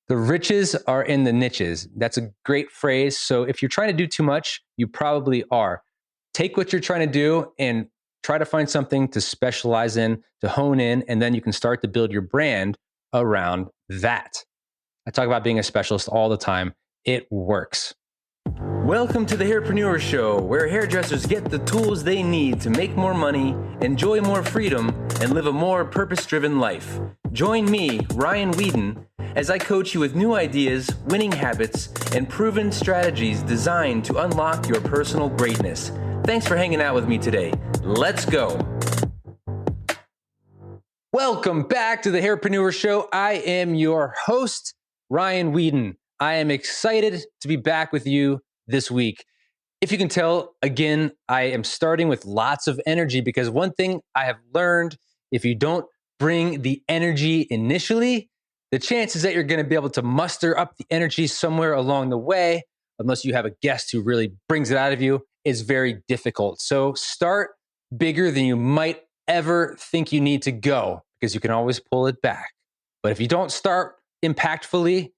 The riches are in the niches. That's a great phrase. So if you're trying to do too much, you probably are. Take what you're trying to do and try to find something to specialize in, to hone in, and then you can start to build your brand around that. I talk about being a specialist all the time. It works. Welcome to the Hairpreneur Show, where hairdressers get the tools they need to make more money, enjoy more freedom, and live a more purpose-driven life. Join me, Ryan Weeden, as I coach you with new ideas, winning habits, and proven strategies designed to unlock your personal greatness. Thanks for hanging out with me today. Let's go. Welcome back to the Hairpreneur Show. I am your host, Ryan Weeden. I am excited to be back with you this week. If you can tell, again, I am starting with lots of energy because one thing I have learned, if you don't bring the energy initially, the chances that you're going to be able to muster up the energy somewhere along the way, unless you have a guest who really brings it out of you, is very difficult. So start bigger than you might ever think you need to go, because you can always pull it back. But if you don't start impactfully,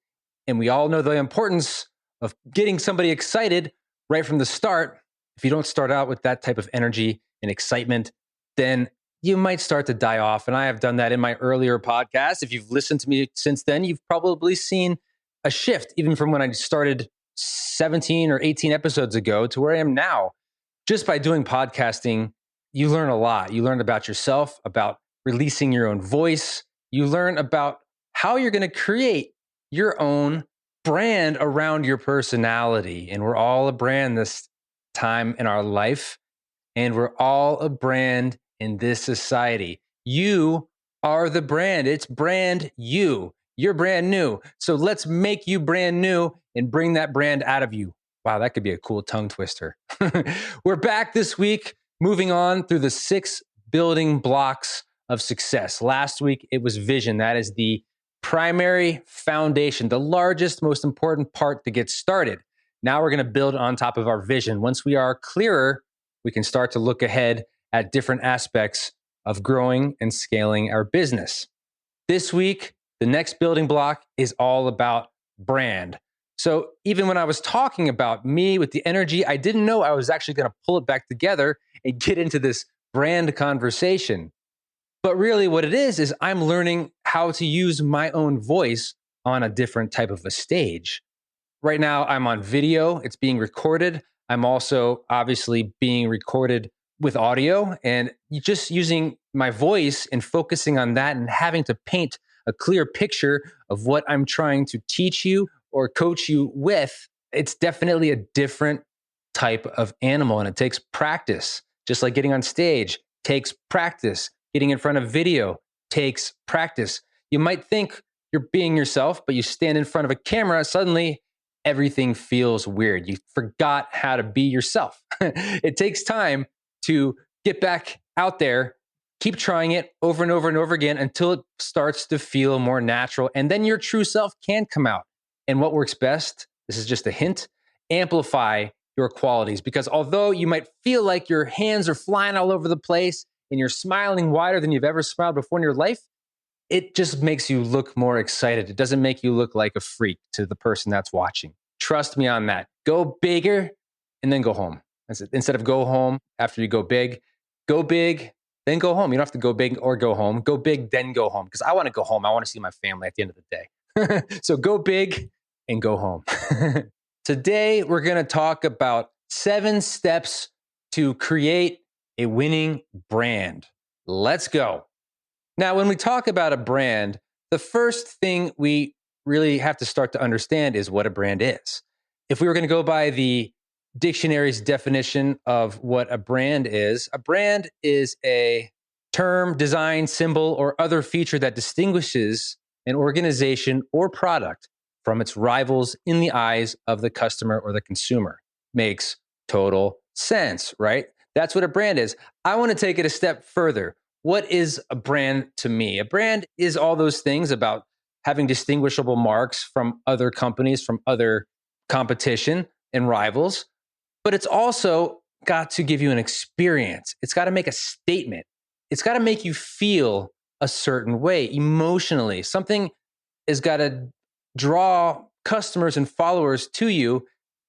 and we all know the importance of getting somebody excited right from the start, if you don't start out with that type of energy and excitement, then you might start to die off. And I have done that in my earlier podcast. If you've listened to me since then, you've probably seen a shift, even from when I started 17 or 18 episodes ago to where I am now. Just by doing podcasting, you learn a lot. You learn about yourself, about releasing your own voice. You learn about how you're going to create your own brand around your personality. And we're all a brand this time in our life. And we're all a brand in this society. You are the brand. It's brand you. You're brand new. So let's make you brand new and bring that brand out of you. Wow, that could be a cool tongue twister. We're back this week, moving on through the 6 building blocks of success. Last week, it was vision. That is the primary foundation, the largest, most important part to get started. Now we're going to build on top of our vision. Once we are clearer, we can start to look ahead at different aspects of growing and scaling our business. This week, the next building block is all about brand. So even when I was talking about me with the energy, I didn't know I was actually going to pull it back together and get into this brand conversation. But really what it is I'm learning how to use my own voice on a different type of a stage. Right now, I'm on video. It's being recorded. I'm also obviously being recorded with audio, and just using my voice and focusing on that and having to paint a clear picture of what I'm trying to teach you or coach you with, it's definitely a different type of animal, and it takes practice. Just like getting on stage takes practice. Getting in front of video takes practice. You might think you're being yourself, but you stand in front of a camera, suddenly everything feels weird. You forgot how to be yourself. It takes time to get back out there, keep trying it over and over and over again until it starts to feel more natural. And then your true self can come out. And what works best, this is just a hint, amplify your qualities. Because although you might feel like your hands are flying all over the place and you're smiling wider than you've ever smiled before in your life, it just makes you look more excited. It doesn't make you look like a freak to the person that's watching. Trust me on that. Go bigger and then go home. Instead of go home after you go big, then go home. You don't have to go big or go home. Go big, then go home. Because I want to go home. I want to see my family at the end of the day. So go big and go home. Today, we're going to talk about 7 steps to create a winning brand. Let's go. Now, when we talk about a brand, the first thing we really have to start to understand is what a brand is. If we were going to go by the dictionary's definition of what a brand is a term, design, symbol, or other feature that distinguishes an organization or product from its rivals in the eyes of the customer or the consumer. Makes total sense, right? That's what a brand is. I want to take it a step further. What is a brand to me? A brand is all those things about having distinguishable marks from other companies, from other competition and rivals. But it's also got to give you an experience. It's got to make a statement. It's got to make you feel a certain way emotionally. Something has got to draw customers and followers to you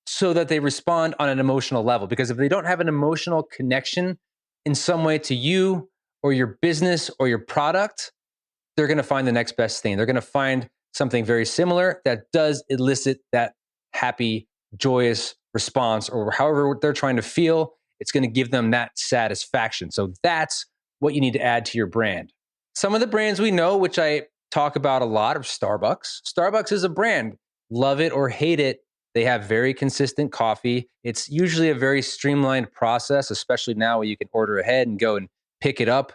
so that they respond on an emotional level. Because if they don't have an emotional connection in some way to you or your business or your product, they're going to find the next best thing. They're going to find something very similar that does elicit that happy, joyous response, or however they're trying to feel. It's going to give them that satisfaction. So that's what you need to add to your brand. Some of the brands we know, which I talk about a lot, are Starbucks. Starbucks is a brand. Love it or hate it, they have very consistent coffee. It's usually a very streamlined process, especially now where you can order ahead and go and pick it up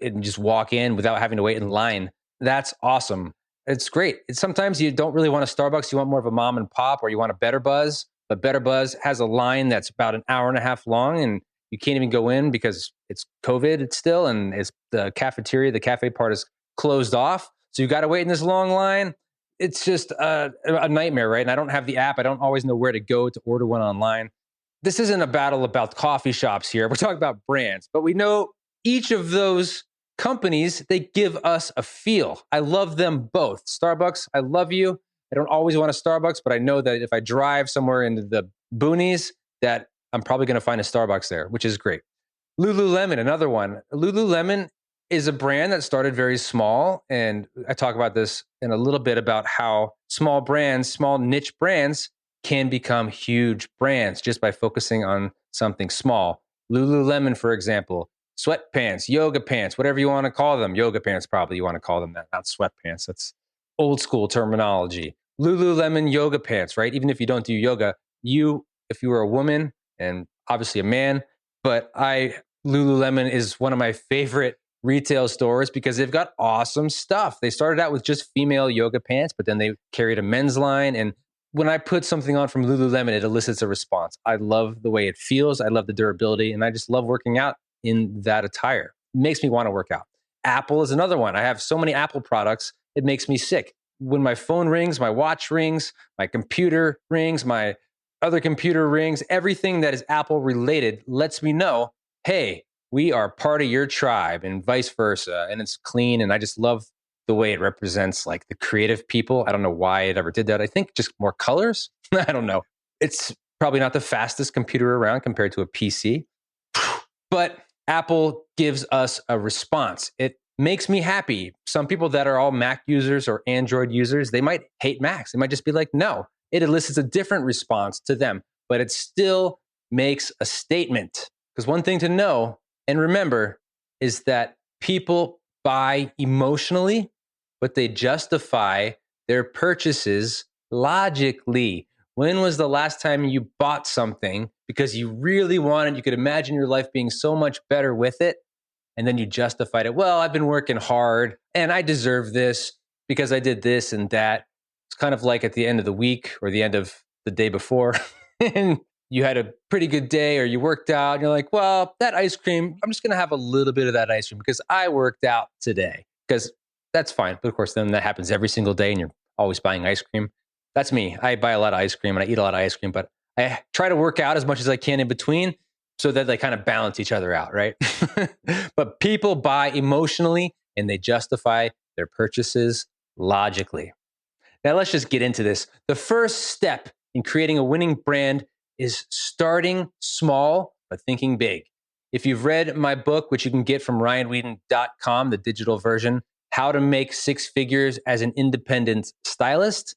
and just walk in without having to wait in line. That's awesome. It's great. Sometimes you don't really want a Starbucks. You want more of a mom and pop, or you want a Better Buzz. But Better Buzz has a line that's about an hour and a half long, and you can't even go in because it's COVID still, and it's the cafeteria, the cafe part is closed off. So you got to wait in this long line. It's just a nightmare, right? And I don't have the app. I don't always know where to go to order one online. This isn't a battle about coffee shops here. We're talking about brands, but we know each of those companies, they give us a feel. I love them both. Starbucks, I love you. I don't always want a Starbucks, but I know that if I drive somewhere into the boonies, that I'm probably going to find a Starbucks there, which is great. Lululemon, another one. Lululemon is a brand that started very small. And I talk about this in a little bit about how small brands, small niche brands can become huge brands just by focusing on something small. Lululemon, for example, sweatpants, yoga pants, whatever you want to call them. Yoga pants, probably you want to call them that, not sweatpants. That's old school terminology. Lululemon yoga pants, right? Even if you don't do yoga, if you were a woman and obviously a man, but Lululemon is one of my favorite retail stores because they've got awesome stuff. They started out with just female yoga pants, but then they carried a men's line. And when I put something on from Lululemon, it elicits a response. I love the way it feels. I love the durability. And I just love working out in that attire. It makes me want to work out. Apple is another one. I have so many Apple products, it makes me sick. When my phone rings, my watch rings, my computer rings, my other computer rings, everything that is Apple related lets me know, hey, we are part of your tribe, and vice versa. And it's clean. And I just love the way it represents like the creative people. I don't know why it ever did that. I think just more colors. I don't know. It's probably not the fastest computer around compared to a PC, but Apple gives us a response. It makes me happy. Some people that are all Mac users or Android users, they might hate Macs. They might just be like, no, it elicits a different response to them, but it still makes a statement. Because one thing to know and remember is that people buy emotionally, but they justify their purchases logically. When was the last time you bought something because you really wanted, you could imagine your life being so much better with it, and then you justified it? Well, I've been working hard and I deserve this because I did this and that. It's kind of like at the end of the week or the end of the day before, and you had a pretty good day or you worked out and you're like, well, that ice cream, I'm just going to have a little bit of that ice cream because I worked out today, because that's fine. But of course, then that happens every single day and you're always buying ice cream. That's me. I buy a lot of ice cream and I eat a lot of ice cream, but I try to work out as much as I can in between so that they kind of balance each other out, right? But people buy emotionally and they justify their purchases logically. Now let's just get into this. The first step in creating a winning brand is starting small, but thinking big. If you've read my book, which you can get from ryanweeden.com, the digital version, How to Make Six Figures as an Independent Stylist,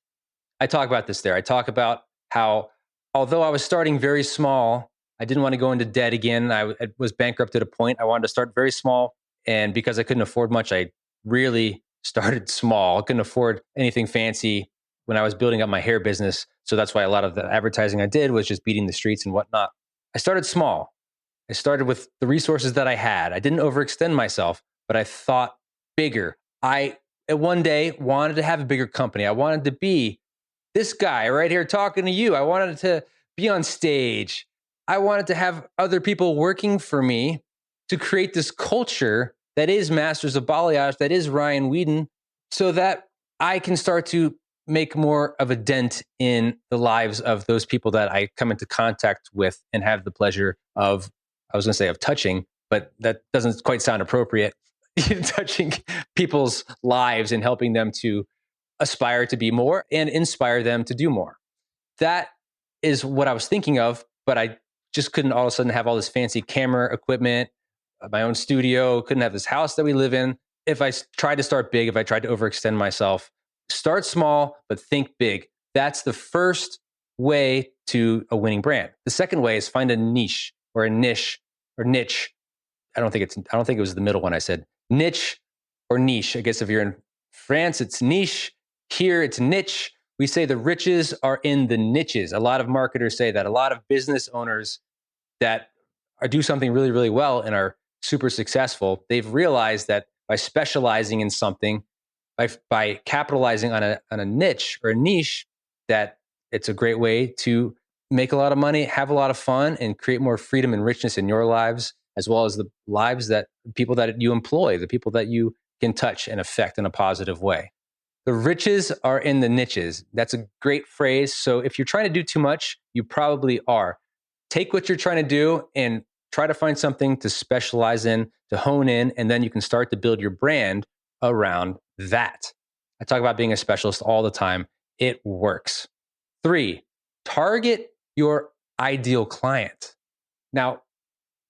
I talk about this there. I talk about how, although I was starting very small, I didn't want to go into debt again. I was bankrupt at a point. I wanted to start very small. And because I couldn't afford much, I really started small. I couldn't afford anything fancy when I was building up my hair business. So that's why a lot of the advertising I did was just beating the streets and whatnot. I started small. I started with the resources that I had. I didn't overextend myself, but I thought bigger. I, one day, wanted to have a bigger company. I wanted to be this guy right here talking to you. I wanted to be on stage. I wanted to have other people working for me to create this culture that is Masters of Balayage, that is Ryan Weeden, so that I can start to make more of a dent in the lives of those people that I come into contact with and have the pleasure of, I was going to say of touching, but that doesn't quite sound appropriate. Touching people's lives and helping them to aspire to be more and inspire them to do more. That is what I was thinking of, but I just couldn't all of a sudden have all this fancy camera equipment, my own studio, couldn't have this house that we live in. If I tried to start big, if I tried to overextend myself, start small, but think big. That's the first way to a winning brand. The second way is find a niche or a niche or niche. I don't think it was the middle one I said. Niche or niche. I guess if you're in France, it's niche. Here, it's niche. We say the riches are in the niches. A lot of marketers say that. A lot of business owners that do something really, really well and are super successful, they've realized that by specializing in something, by capitalizing on a niche or a niche, that it's a great way to make a lot of money, have a lot of fun, and create more freedom and richness in your lives, as well as the lives that people that you employ, the people that you can touch and affect in a positive way. The riches are in the niches. That's a great phrase. So if you're trying to do too much, you probably are. Take what you're trying to do and try to find something to specialize in, to hone in, and then you can start to build your brand around that. I talk about being a specialist all the time. It works. 3, target your ideal client. Now,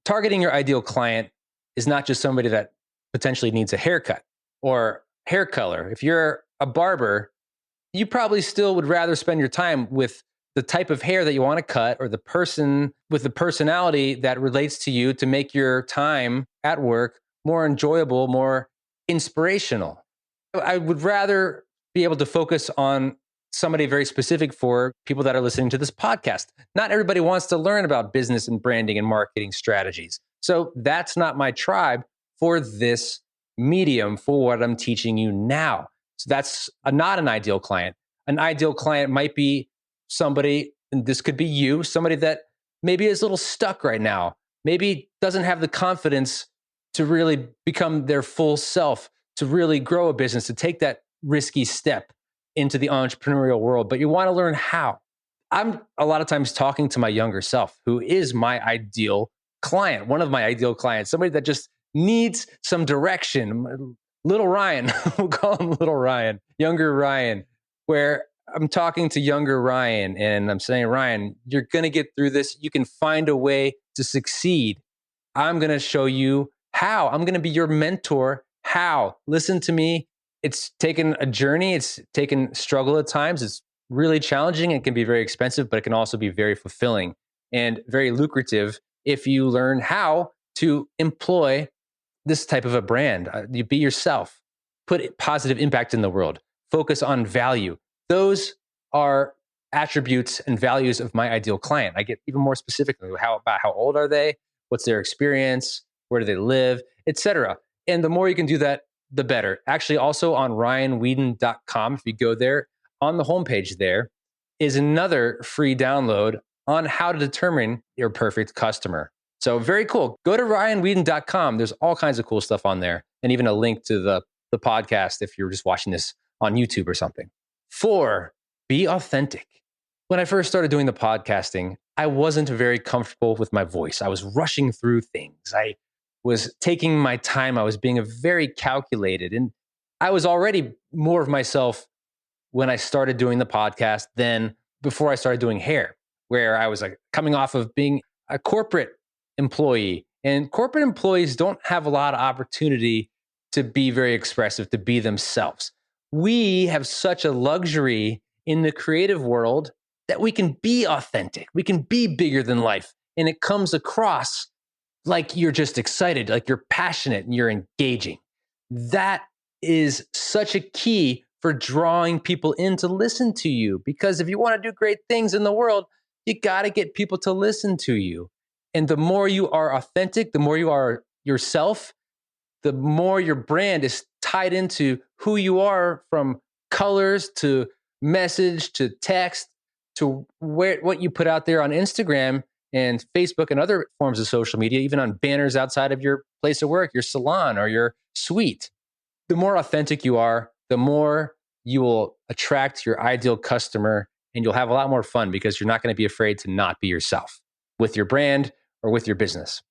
targeting your ideal client is not just somebody that potentially needs a haircut or hair color. If you're a barber, you probably still would rather spend your time with the type of hair that you want to cut or the person with the personality that relates to you to make your time at work more enjoyable, more inspirational. I would rather be able to focus on somebody very specific for people that are listening to this podcast. Not everybody wants to learn about business and branding and marketing strategies. So that's not my tribe for this medium, for what I'm teaching you now. So that's not an ideal client. An ideal client might be somebody, and this could be you, somebody that maybe is a little stuck right now, maybe doesn't have the confidence to really become their full self, to really grow a business, to take that risky step into the entrepreneurial world, but you want to learn how. I'm a lot of times talking to my younger self, who is my ideal client, one of my ideal clients, somebody that just needs some direction. Little Ryan, we'll call him Little Ryan, younger Ryan, where I'm talking to younger Ryan and I'm saying, Ryan, you're going to get through this. You can find a way to succeed. I'm going to show you how. I'm going to be your mentor. How? Listen to me. It's taken a journey. It's taken struggle at times. It's really challenging. It can be very expensive, but it can also be very fulfilling and very lucrative if you learn how to employ this type of a brand. You be yourself, put positive impact in the world, focus on value. Those are attributes and values of my ideal client. I get even more specifically about how old are they, what's their experience, where do they live, etc. And the more you can do that, the better. Actually, also on ryanweeden.com, if you go there, on the homepage there is another free download on how to determine your perfect customer. So very cool. Go to ryanweeden.com. There's all kinds of cool stuff on there, and even a link to the podcast if you're just watching this on YouTube or something. 4, be authentic. When I first started doing the podcasting, I wasn't very comfortable with my voice. I was rushing through things. I was taking my time. I was being very calculated. And I was already more of myself when I started doing the podcast than before I started doing hair, where I was like coming off of being a corporate employee. And corporate employees don't have a lot of opportunity to be very expressive, to be themselves. We have such a luxury in the creative world that we can be authentic. We can be bigger than life. And it comes across like you're just excited, like you're passionate and you're engaging. That is such a key for drawing people in to listen to you. Because if you want to do great things in the world, you got to get people to listen to you. And the more you are authentic, the more you are yourself, the more your brand is tied into who you are, from colors to message to text to what you put out there on Instagram and Facebook and other forms of social media, even on banners outside of your place of work, your salon or your suite. The more authentic you are, the more you will attract your ideal customer, and you'll have a lot more fun because you're not going to be afraid to not be yourself with your brand or with your business.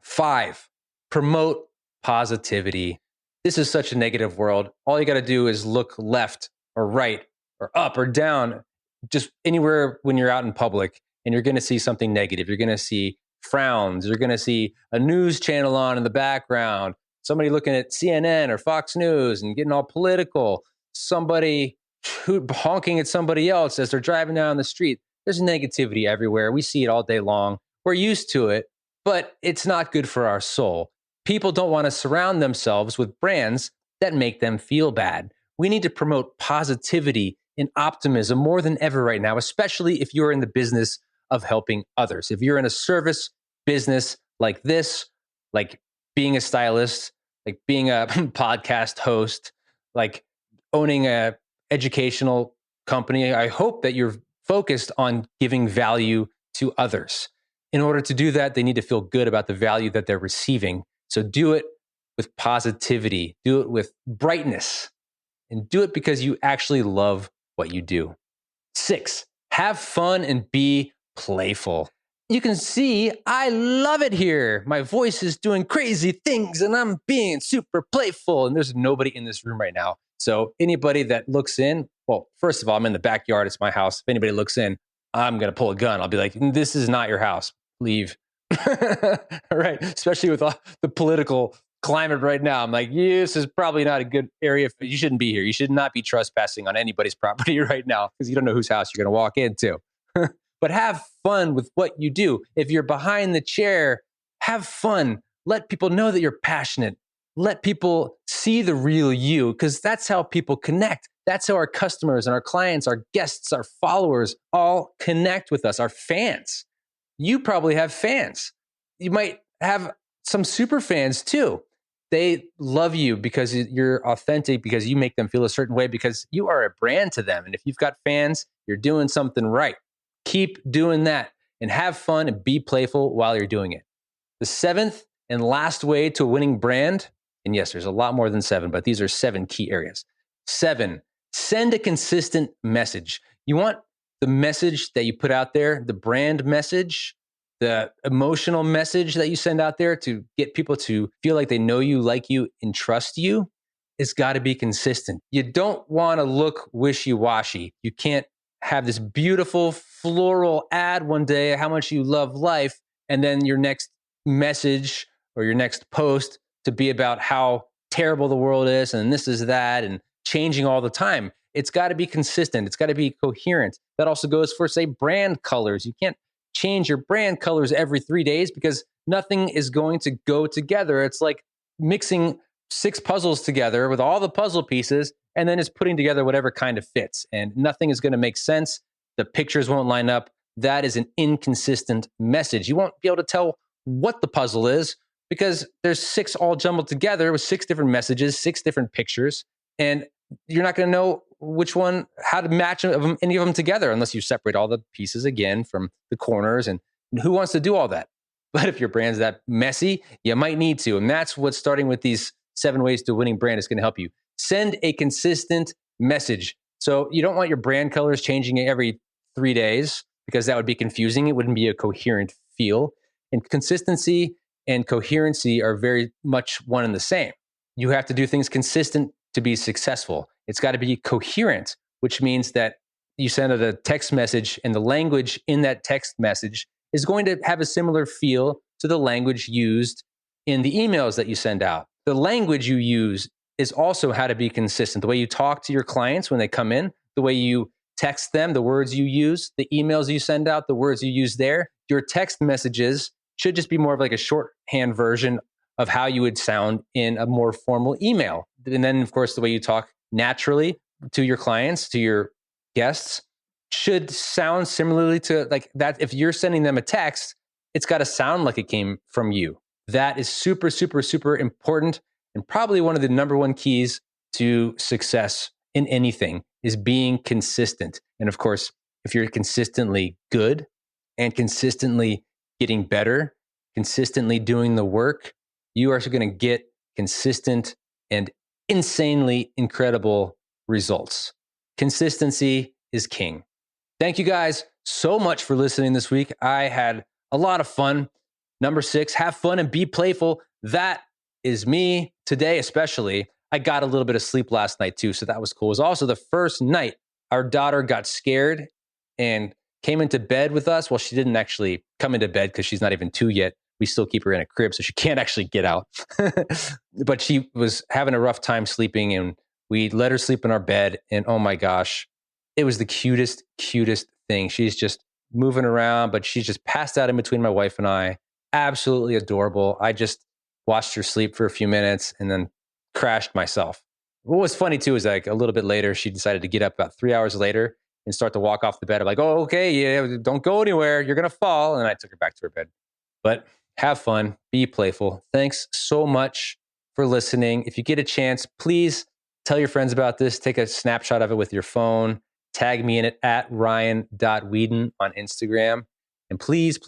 5, promote positivity. This is such a negative world. All you got to do is look left or right or up or down, just anywhere when you're out in public, and you're going to see something negative. You're going to see frowns. You're going to see a news channel on in the background, somebody looking at CNN or Fox News and getting all political, somebody honking at somebody else as they're driving down the street. There's negativity everywhere. We see it all day long. We're used to it, but it's not good for our soul. People don't want to surround themselves with brands that make them feel bad. We need to promote positivity and optimism more than ever right now, especially if you're in the business of helping others. If you're in a service business like this, like being a stylist, like being a podcast host, like owning a educational company, I hope that you're focused on giving value to others. In order to do that, they need to feel good about the value that they're receiving. So do it with positivity, do it with brightness, and do it because you actually love what you do. 6, have fun and be playful. You can see I love it here. My voice is doing crazy things and I'm being super playful. And there's nobody in this room right now. So anybody that looks in, well, first of all, I'm in the backyard. It's my house. If anybody looks in, I'm going to pull a gun. I'll be like, this is not your house. Leave. All right. Especially with the political climate right now. I'm like, this is probably not a good area. You shouldn't be here. You should not be trespassing on anybody's property right now because you don't know whose house you're going to walk into. But have fun with what you do. If you're behind the chair, have fun. Let people know that you're passionate. Let people see the real you, because that's how people connect. That's how our customers and our clients, our guests, our followers all connect with us, our fans. You probably have fans. You might have some super fans too. They love you because you're authentic, because you make them feel a certain way, because you are a brand to them. And if you've got fans, you're doing something right. Keep doing that and have fun and be playful while you're doing it. The 7th and last way to a winning brand, and yes, there's a lot more than 7, but these are 7 key areas. 7, send a consistent message. You want the message that you put out there, the brand message, the emotional message that you send out there to get people to feel like they know you, like you, and trust you. It's got to be consistent. You don't want to look wishy-washy. You can't have this beautiful floral ad one day, how much you love life, and then your next message or your next post to be about how terrible the world is and this is that and changing all the time. It's got to be consistent. It's got to be coherent. That also goes for, say, brand colors. You can't change your brand colors every 3 days because nothing is going to go together. It's like mixing 6 puzzles together with all the puzzle pieces and then it's putting together whatever kind of fits. And nothing is going to make sense. The pictures won't line up. That is an inconsistent message. You won't be able to tell what the puzzle is because there's 6 all jumbled together with 6 different messages, 6 different pictures. And you're not going to know which one, how to match any of them together unless you separate all the pieces again from the corners. And who wants to do all that? But if your brand's that messy, you might need to. And that's what starting with these 7 ways to a winning brand is going to help you. Send a consistent message. So you don't want your brand colors changing every 3 days because that would be confusing. It wouldn't be a coherent feel. And consistency and coherency are very much one and the same. You have to do things consistent to be successful. It's got to be coherent, which means that you send out a text message and the language in that text message is going to have a similar feel to the language used in the emails that you send out. The language you use is also how to be consistent. The way you talk to your clients when they come in, the way you text them, the words you use, the emails you send out, the words you use there. Your text messages should just be more of like a shorthand version of how you would sound in a more formal email. And then, of course, the way you talk naturally to your clients, to your guests, should sound similarly to like that. If you're sending them a text, it's got to sound like it came from you. That is super, super, super important. And probably one of the number one keys to success in anything is being consistent. And of course, if you're consistently good and consistently getting better, consistently doing the work, you are going to get consistent and insanely incredible results. Consistency is king. Thank you guys so much for listening this week. I had a lot of fun. Number 6, have fun and be playful. That is me today, especially. I got a little bit of sleep last night too, so that was cool. It was also the first night our daughter got scared and came into bed with us. Well, she didn't actually come into bed because she's not even 2 yet. We still keep her in a crib, so she can't actually get out. But she was having a rough time sleeping, and we let her sleep in our bed. And oh my gosh, it was the cutest thing. She's just moving around, but she's just passed out in between my wife and I. Absolutely adorable. I just watched her sleep for a few minutes and then crashed myself. What was funny too is like a little bit later, she decided to get up about 3 hours later and start to walk off the bed. I'm like, oh, okay, yeah, don't go anywhere. You're going to fall. And I took her back to her bed. But have fun, be playful. Thanks so much for listening. If you get a chance, please tell your friends about this. Take a snapshot of it with your phone. Tag me in it at ryan.weeden on Instagram. And please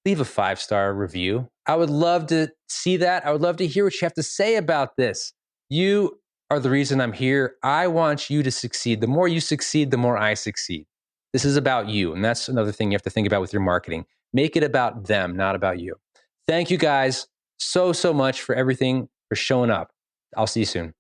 leave a 5-star review. I would love to see that. I would love to hear what you have to say about this. You are the reason I'm here. I want you to succeed. The more you succeed, the more I succeed. This is about you. And that's another thing you have to think about with your marketing. Make it about them, not about you. Thank you guys so much for everything, for showing up. I'll see you soon.